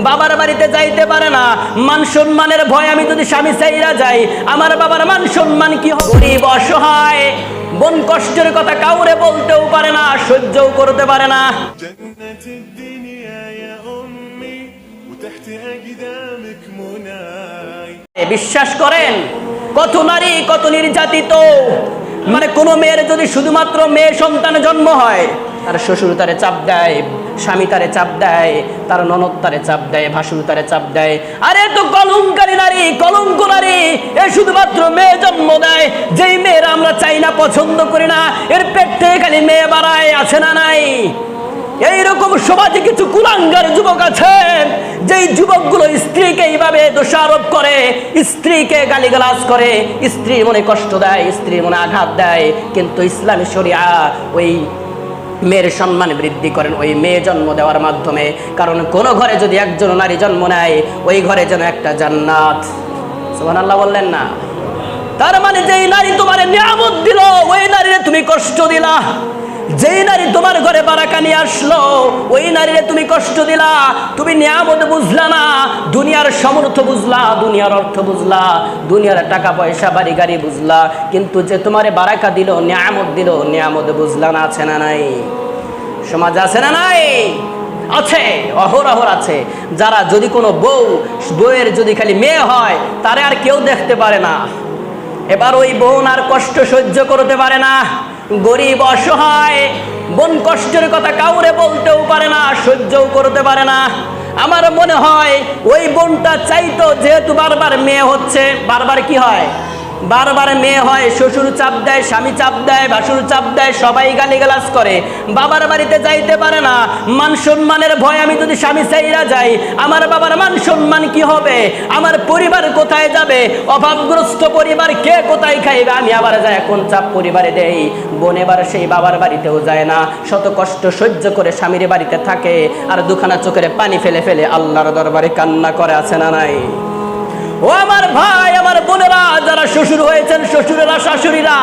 বাবার বাড়িতে যাইতে পারে না, মান সম্মানের ভয় আমি যদি স্বামী চাইরা যাই আমার বাবার মান সম্মান কি হবে? গরিব অসহায় বোন কষ্টের কথা কাউরে বলতেও পারে না, সহ্যও করতে পারে না। বিশ্বাস করেন কত নারী কত নির্যাতিত, মানে কোন মেয়ের যদি শুধুমাত্র মেয়ে সন্তান জন্ম হয় তার শ্বশুর তারে চাপ দেয়, স্বামী তারে চাপ দেয়, তার ননদ তারে চাপ দেয়, ভাসুর তারে চাপ দেয়। আরে তো কলঙ্কারী নারী, কলঙ্ক নারী, এ শুধুমাত্র মেয়ে জন্ম দেয়, যেই মেয়েরা আমরা চাই না, পছন্দ করি না, এর পেট থেকে খালি মেয়ে বাড়ায়, আছে না নাই? এইরকম সমাজে কিছু কুলাঙ্গার যুবক আছে যেই যুবকগুলো স্ত্রীকে এইভাবে দোষারোপ করে, স্ত্রীকে গালিগালাজ করে, স্ত্রীর মনে কষ্ট দেয়, স্ত্রীর মনে আঘাত দেয়। কিন্তু ইসলামী শরিয়া ওই মেয়ের সম্মান বৃদ্ধি করেন ওই মেয়ে জন্ম দেওয়ার মাধ্যমে। কারণ কোন ঘরে যদি একজন নারী জন্ম নেয় ওই ঘরে যেন একটা জান্নাত। সুবহানাল্লাহ বললেন না? তার মানে যেই নারী তোমার নিয়ামত দিল ওই নারীরে তুমি কষ্ট দিলা, যেই নারী তোমার ঘরে বারাকা নিয়ে আসলো ওই নারীরে তুমি কষ্ট দিলা, তুমি নিয়ামত বুঝলা না, দুনিয়ার সমর্থ বুঝলা, দুনিয়ার অর্থ বুঝলা, দুনিয়ার টাকা পয়সা বাড়ি গাড়ি বুঝলা, কিন্তু যে তোমারে বারাকা দিল, নিয়ামত দিল, নিয়ামত বুঝলা না? আছে না নাই? সমাজ আছে না নাই? আছে, অহরহ আছে। যারা যদি কোনো বউয়ের যদি খালি মেয়ে হয় তারে আর কেউ দেখতে পারে না, এবার ওই বোন আর কষ্ট সহ্য করতে পারে না, গরিব অসহায় বোন কষ্টের কথা কাউরে বলতেও পারে না, সহ্যও করতে পারে না। আমার মনে হয় ওই বোনটা চাইতো, যেহেতু বারবার মেয়ে হচ্ছে, বারবার কি হয়? বারবার মেয়ে হয়, শ্বশুর চাপ দেয়, স্বামী চাপ দেয়, ভাসুর চাপ দেয়, সবাই গালিগালাজ করে, বাবার বাড়িতে যাইতে পারে না। মান সম্মানের ভয় আমি যদি স্বামী চাইরা যাই আমার বাবার মান সম্মান কি হবে? আমার পরিবার কোথায় যাবে? অভাবগ্রস্ত পরিবার কে কোথায় খাইবে? আমি আবার যাই কোন চাপ পরিবারে দেই। বোন এবার সেই বাবার বাড়িতেও যায় না, শত কষ্ট সহ্য করে স্বামীর বাড়িতে থাকে, আর দুখানা চোখের পানি ফেলে ফেলে আল্লাহর দরবারে কান্না করে। আছে না নাই? ও আমার ভাই, আমার বোনেরা, যারা শ্বশুর হয়েছেন, শ্বশুরেরা, শাশুড়িরা,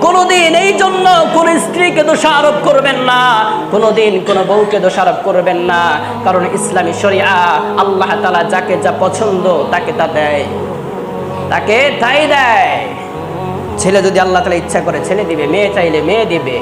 কোনোদিন এই জন্য কোন স্ত্রীকে দোষারোপ করবেন না, কোনোদিন কোন বউকে দোষারোপ করবেন না। কারণ ইসলামী শরিয়া আল্লাহ তাআলা যাকে যা পছন্দ তাকে তা দেয়, তাকে তাই দেয়। ছেলে যদি আল্লাহ তাআলা ইচ্ছা করে ছেলে দিবে, মেয়ে চাইলে মেয়ে দিবে।